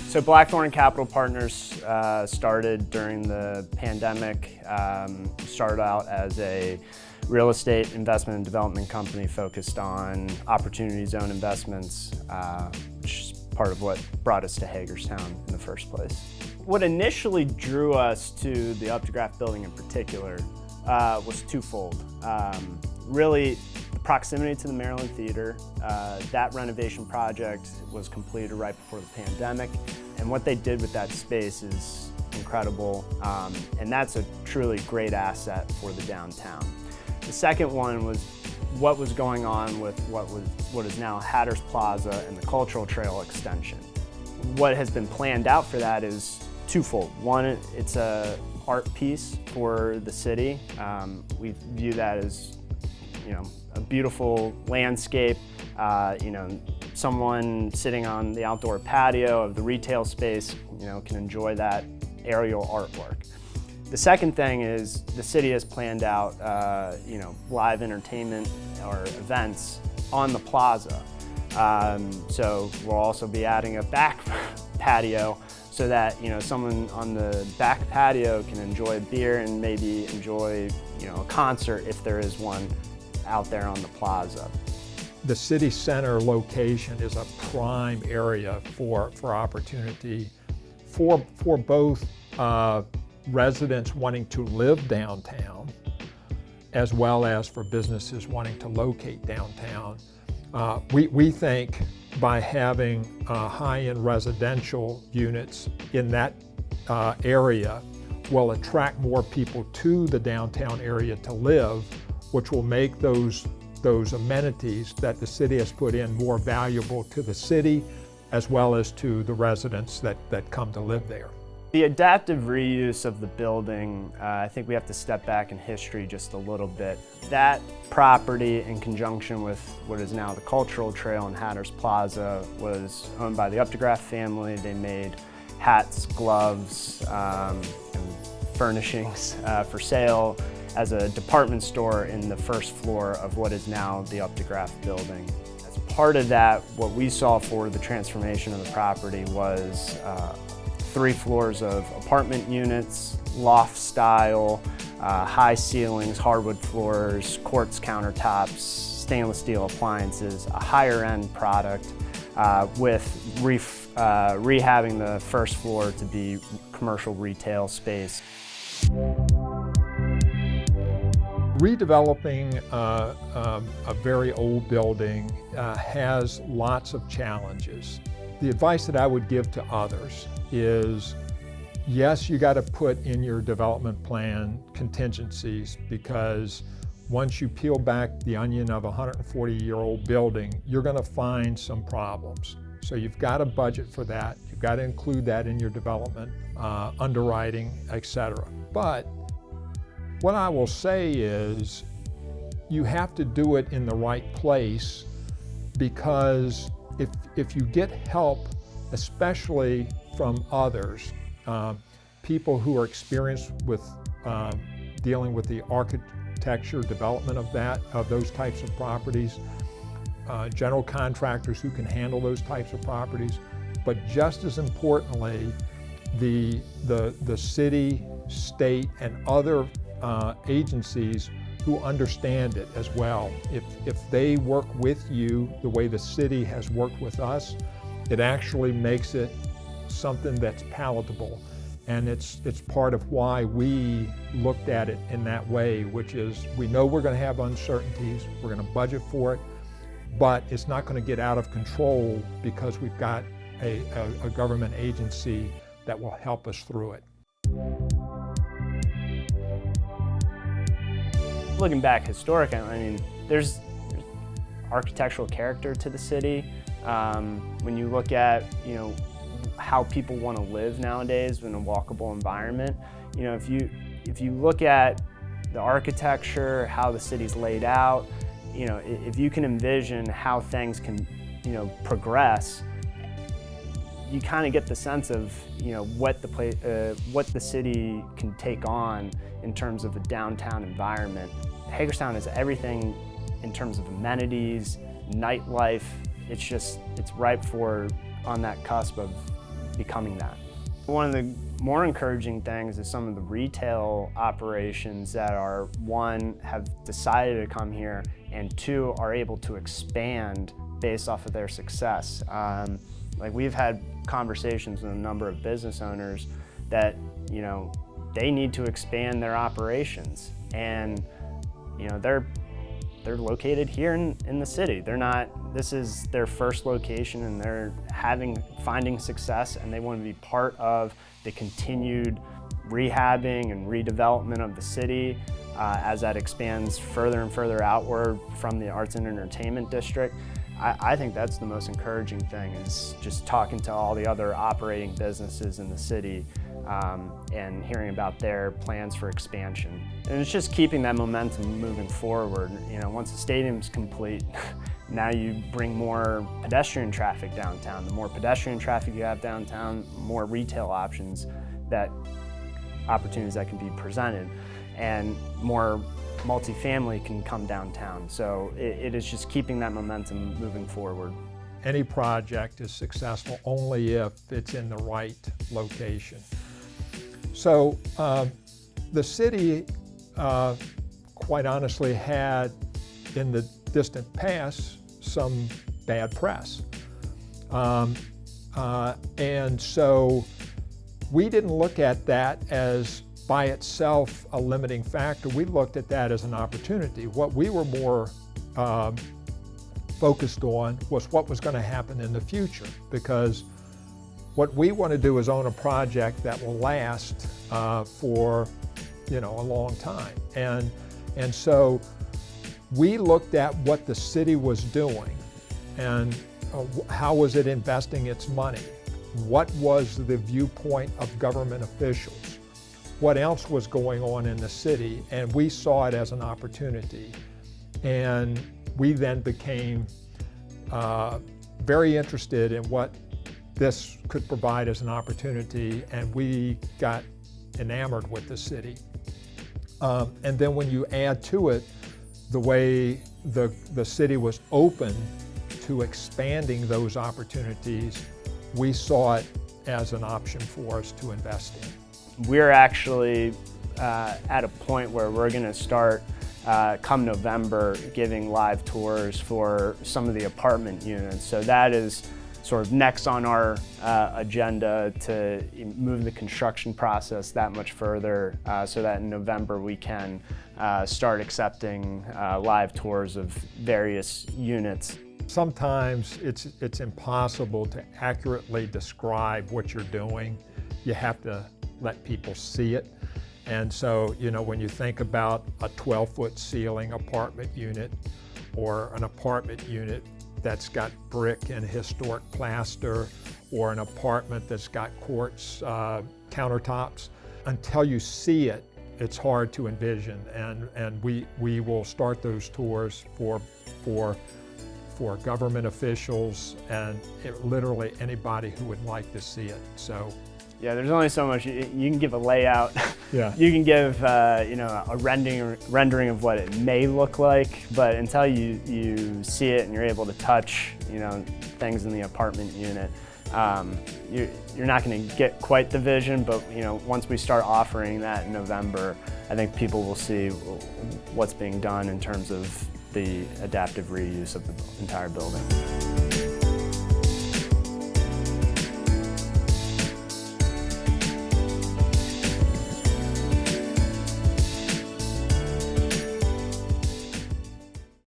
So Blackthorn Capital Partners started during the pandemic, started out as a real estate investment and development company focused on opportunity zone investments, which is part of what brought us to Hagerstown in the first place. What initially drew us to the Updegraff building in particular was twofold. Really, the proximity to the Maryland Theater. That renovation project was completed right before the pandemic, and what they did with that space is incredible, and that's a truly great asset for the downtown. The second one was what was going on with what is now Hatters Plaza and the Cultural Trail extension. What has been planned out for that is twofold. One, it's an art piece for the city. We view that as, a beautiful landscape. Someone sitting on the outdoor patio of the retail space, can enjoy that aerial artwork. The second thing is the city has planned out, live entertainment or events on the plaza. So we'll also be adding a back patio so that, someone on the back patio can enjoy a beer and maybe enjoy, a concert if there is one out there on the plaza. The city center location is a prime area for opportunity for both residents wanting to live downtown, as well as for businesses wanting to locate downtown. We think by having high-end residential units in that area will attract more people to the downtown area to live, which will make those amenities that the city has put in more valuable to the city as well as to the residents that come to live there. The adaptive reuse of the building, I think we have to step back in history just a little bit. That property, in conjunction with what is now the Cultural Trail and Hatters Plaza, was owned by the Updegraff family. They made hats, gloves, and furnishings for sale as a department store in the first floor of what is now the Updegraff building. As part of that, what we saw for the transformation of the property was 3 floors of apartment units, loft style, high ceilings, hardwood floors, quartz countertops, stainless steel appliances, a higher end product with rehabbing the first floor to be commercial retail space. Redeveloping a very old building has lots of challenges. The advice that I would give to others is, yes, you got to put in your development plan contingencies, because once you peel back the onion of a 140-year-old building, you're going to find some problems. So you've got to budget for that. You've got to include that in your development, underwriting, etc. But what I will say is you have to do it in the right place, because if you get help, especially from others, people who are experienced with dealing with the architecture development of those types of properties, general contractors who can handle those types of properties, but just as importantly, the city, state, and other agencies who understand it as well. If they work with you the way the city has worked with us, it actually makes it something that's palatable. And it's part of why we looked at it in that way, which is we know we're going to have uncertainties, we're going to budget for it, but it's not going to get out of control because we've got a government agency that will help us through it. Looking back historically, there's architectural character to the city. When you look at, how people want to live nowadays in a walkable environment, if you look at the architecture, how the city's laid out, if you can envision how things can, progress, you kind of get the sense of, what the city can take on in terms of a downtown environment. Hagerstown is everything in terms of amenities, nightlife. It's ripe for on that cusp of becoming that. One of the more encouraging things is some of the retail operations that are, one, have decided to come here, and two, are able to expand based off of their success. Like we've had conversations with a number of business owners that, you know, they need to expand their operations, and you know, they're located here in the city. This is their first location, and they're finding success, and they want to be part of the continued rehabbing and redevelopment of the city as that expands further and further outward from the arts and entertainment district. I think that's the most encouraging thing, is just talking to all the other operating businesses in the city and hearing about their plans for expansion. And it's just keeping that momentum moving forward. You know, once the stadium's complete, now you bring more pedestrian traffic downtown. The more pedestrian traffic you have downtown, more retail opportunities that can be presented, and more multifamily can come downtown. So it is just keeping that momentum moving forward. Any project is successful only if it's in the right location. So the city, quite honestly, had in the distant past some bad press. And so we didn't look at that as by itself a limiting factor. We looked at that as an opportunity. What we were more focused on was what was going to happen in the future, because what we want to do is own a project that will last for, you know, a long time. And so we looked at what the city was doing and how was it investing its money? What was the viewpoint of government officials? What else was going on in the city? And we saw it as an opportunity. And we then became very interested in what this could provide as an opportunity, and we got enamored with the city. And then when you add to it the way the city was open to expanding those opportunities, we saw it as an option for us to invest in. We're actually at a point where we're going to start come November giving live tours for some of the apartment units. So that is sort of next on our agenda, to move the construction process that much further, so that in November we can start accepting live tours of various units. Sometimes it's impossible to accurately describe what you're doing. You have to let people see it. And so, you know, when you think about a 12-foot ceiling apartment unit, or an apartment unit that's got brick and historic plaster, or an apartment that's got quartz countertops, until you see it, it's hard to envision. And we will start those tours for government officials and literally anybody who would like to see it. So. Yeah, there's only so much. You can give a layout. Yeah. You can give you know, a rendering of what it may look like, but until you see it and you're able to touch, you know, things in the apartment unit, you're not going to get quite the vision. But you know, once we start offering that in November, I think people will see what's being done in terms of the adaptive reuse of the entire building.